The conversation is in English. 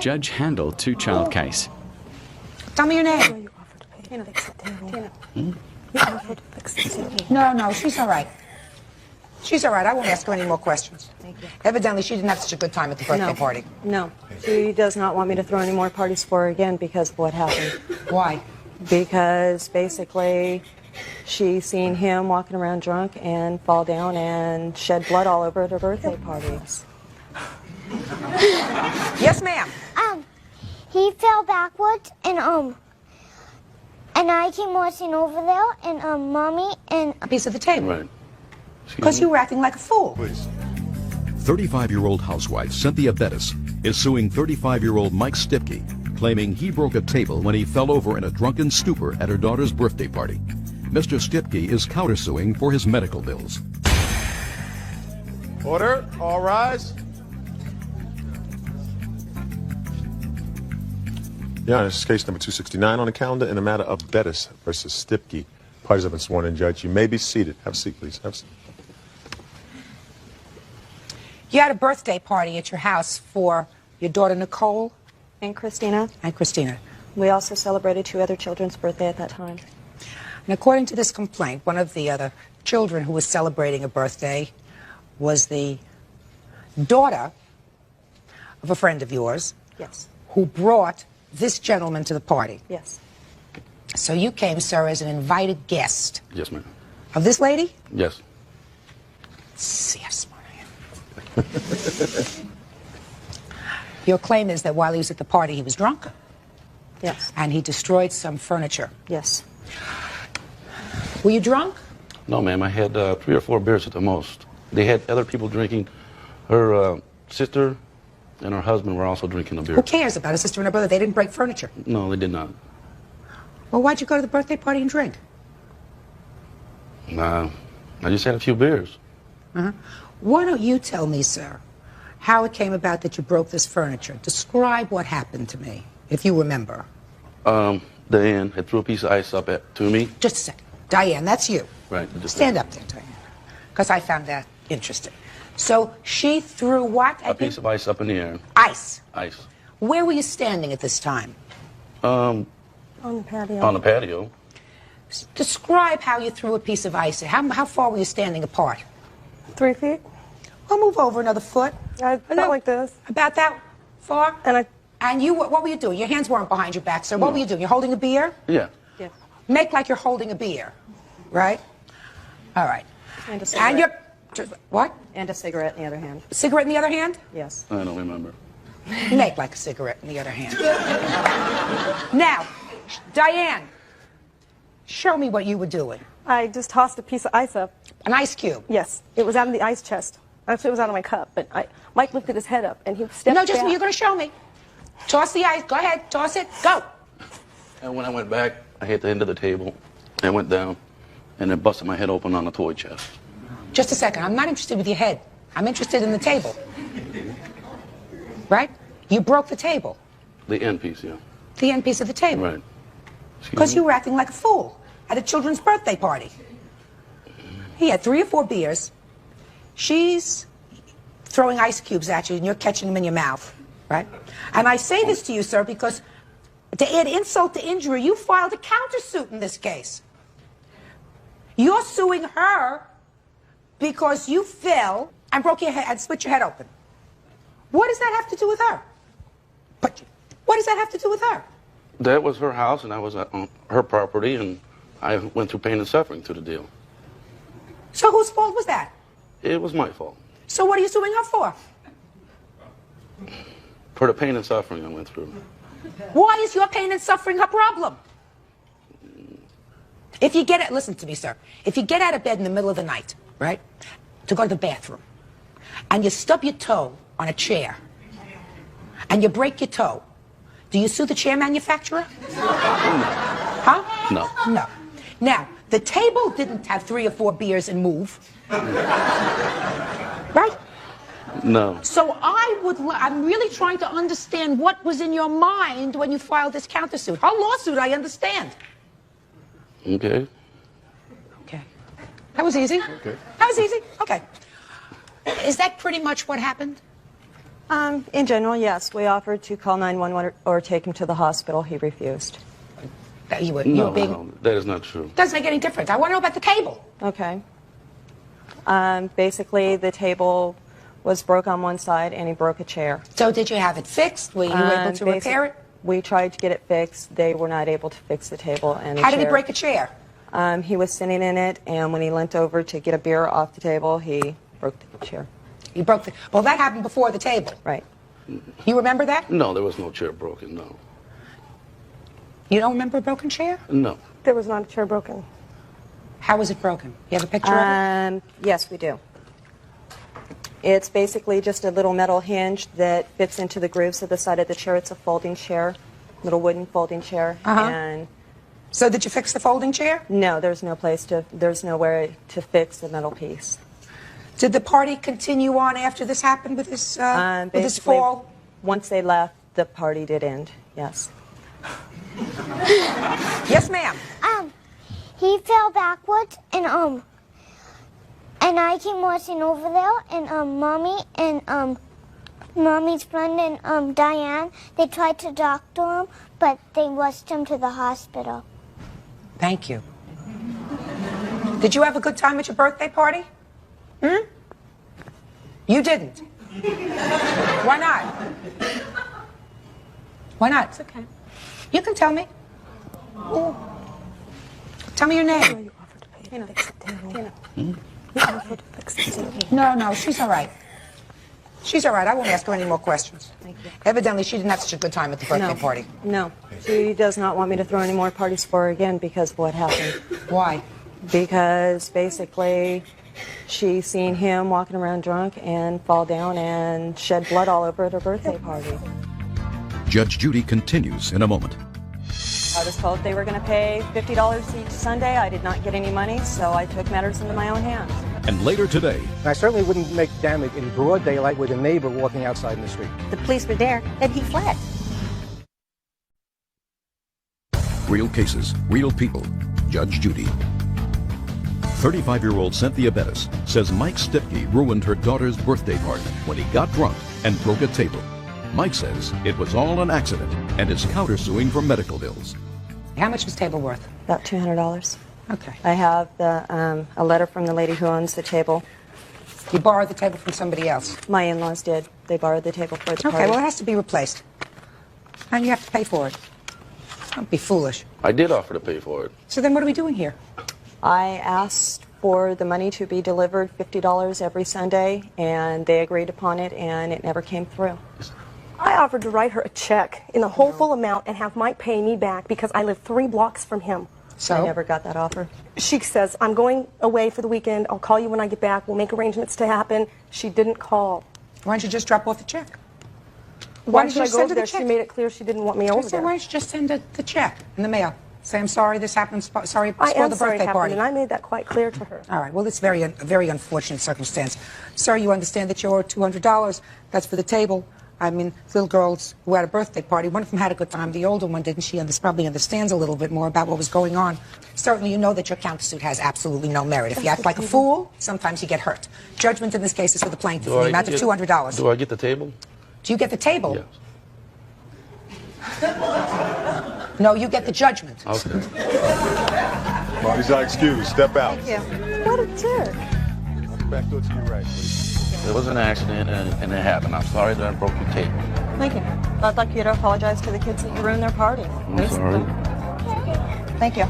Judge handled two-child case. Tell me your name. No, she's all right. She's all right. I won't ask her any more questions. Thank you. Evidently, she didn't have such a good time at the birthday party. No. She does not want me to throw any more parties for her again because of what happened. Why? Because basically she seen him walking around drunk and fall down and shed blood all over at her birthday parties. Yes, ma'am. He fell backwards and I came watching over there and mommy and A piece of the table. Right. Because you were acting like a fool. 35-year-old housewife Cynthia Bettis is suing 35-year-old Mike Stipke, claiming he broke a table when he fell over in a drunken stupor at her daughter's birthday party. Mr. Stipke is countersuing for his medical bills. Order. All rise. Your Honor, this is case number 269 on the calendar in the matter of Bettis versus Stipke. Parties have been sworn in, Judge. You may be seated. Have a seat, please. Have a seat. You had a birthday party at your house for your daughter Nicole And Christina. and Christina. We also celebrated 2 other children's birthday at that time. And according to this complaint, one of the other children who was celebrating a birthday was the daughter of a friend of yours Yes. who brought this gentleman to the party. Yes. So you came, sir, as an invited guest Yes, ma'am. of this lady? Yes. See how smart I am. Your claim is that while he was at the party, he was drunk Yes. and he destroyed some furniture. Yes. Were you drunk? No, ma'am. I had 3 or 4 beers at the most. They had other people drinking. Her sister and her husband were also drinking a beer. Who cares about a sister and a brother? They didn't break furniture. No, they did not. Well, why'd you go to the birthday party and drink? I just had a few beers. Why don't you tell me, sir, how it came about that you broke this furniture? Describe what happened to me, if you remember. Diane had threw a piece of ice up to me. Just a second. Diane, that's you. Right. Stand up there, Diane, because I found that interesting. So she threw what? A piece of ice up in the air. Ice. Ice. Where were you standing at this time? On the patio. On the patio. Describe how you threw a piece of ice. How far were you standing apart? 3 feet. Well, move over another foot. I felt like this. About that far? And you, what were you doing? Your hands weren't behind your back, sir. What were you doing? You're holding a beer? Yeah. Yeah. Make like you're holding a beer, right? All right. And a cigarette. And you're, what? And a cigarette in the other hand. Cigarette in the other hand? Yes. I don't remember. Make like a cigarette in the other hand. Now, Diane, show me what you were doing. I just tossed a piece of ice up. An ice cube? Yes. It was out of the ice chest. Actually, it was out of my cup, but Mike lifted his head up, and he stepped No, just back. you're going to show me. Toss the ice. Go ahead. Toss it. Go. And when I went back, I hit the end of the table and went down and then busted my head open on the toy chest. Just a second. I'm not interested with your head. I'm interested in the table. Right? You broke the table. The end piece, yeah. The end piece of the table. Right. Because you were acting like a fool at a children's birthday party. He had 3 or 4 beers. She's throwing ice cubes at you, and you're catching them in your mouth, right? And I say this to you, sir, because to add insult to injury, you filed a countersuit in this case. You're suing her because you fell and broke your head and split your head open. What does that have to do with her? But what does that have to do with her? That was her house, and I was on her property, and I went through pain and suffering through the deal. So whose fault was that? It was my fault. So what are you suing her for? For the pain and suffering I went through. Why is your pain and suffering her problem? If you get it, listen to me, sir. If you get out of bed in the middle of the night, right, to go to the bathroom, and you stub your toe on a chair, and you break your toe, do you sue the chair manufacturer? Huh? No. No. Now, the table didn't have 3 or 4 beers and move. Right? No. So I'm really trying to understand what was in your mind when you filed this countersuit. Her lawsuit, I understand. Okay. Okay. That was easy. Okay. That was easy. Okay. Is that pretty much what happened? In general, yes. We offered to call 911 or take him to the hospital. He refused. That you were No, being... no, that is not true. Doesn't make any difference. I want to know about the table. Okay. Basically, the table was broke on one side, and he broke a chair. So did you have it fixed? Were you able to repair it? We tried to get it fixed. They were not able to fix the table and the How did he chair. break a chair? He was sitting in it, and when he leant over to get a beer off the table, he broke the chair. He broke the... Well, that happened before the table. Right. You remember that? No, there was no chair broken, no. You don't remember a broken chair? No. There was not a chair broken. How was it broken? You have a picture of it? Yes, we do. It's basically just a little metal hinge that fits into the grooves of the side of the chair. It's a folding chair, little wooden folding chair. And So did you fix the folding chair? no, there's nowhere to fix the metal piece. Did the party continue on after this happened with this Basically, fall? Once they left, the party did end. Yes. Yes, ma'am. He fell backwards and I came watching over there and mommy and mommy's friend and Diane, they tried to doctor him, but they rushed him to the hospital. Thank you. Did you have a good time at your birthday party? You didn't. Why not? Why not? It's okay. You can tell me. Tell me your name. No, she's all right. She's all right. I won't ask her any more questions. Thank you. Evidently, she didn't have such a good time at the birthday party. No. She does not want me to throw any more parties for her again because of what happened. Why? Because basically she seen him walking around drunk and fall down and shed blood all over at her birthday party. Judge Judy continues in a moment. I was told they were going to pay $50 each Sunday. I did not get any money, so I took matters into my own hands. And later today, I certainly wouldn't make damage in broad daylight with a neighbor walking outside in the street. The police were there, and he fled. real cases, real people. Judge Judy. 35-year-old Cynthia Bettis says Mike Stipke ruined her daughter's birthday party when he got drunk and broke a table. Mike says it was all an accident and is countersuing for medical bills. How much was table worth? About $200. Okay. I have a letter from the lady who owns the table. You borrowed the table from somebody else? My in-laws did. They borrowed the table for the party. Okay, well, it has to be replaced. And you have to pay for it. Don't be foolish. I did offer to pay for it. So then what are we doing here? I asked for the money to be delivered, $50 every Sunday, and they agreed upon it, and it never came through. I offered to write her a check in the whole full amount and have Mike pay me back because I live 3 blocks from him. So? I never got that offer. She says, I'm going away for the weekend. I'll call you when I get back. We'll make arrangements to happen. She didn't call. Why don't you just drop off the check? Why should I you go send over her there? the check? She made it clear she didn't want me over So there. why don't you just send the check in the mail? Say, I'm sorry this happened. Sorry, I spoiled am the sorry it birthday happened, party. and I made that quite clear to her. All right. Well, it's a very unfortunate circumstance. Sir, you understand that you owe $200. That's for the table. I mean, little girls who had a birthday party, one of them had a good time. The older one didn't. She probably understands a little bit more about what was going on. Certainly, you know that your countersuit has absolutely no merit. If you act like a fool, sometimes you get hurt. Judgment in this case is for the plaintiff in the amount of $200. Do I get the table? Do you get the table? Yes. No, you get the judgment. Okay. Party's not excused. Step out. Thank you. What a jerk. Back door to your right, please. It was an accident, and it happened. I'm sorry that I broke your table. Thank you. I'd like you to apologize to the kids that you ruined their party. I'm sorry. Thank you.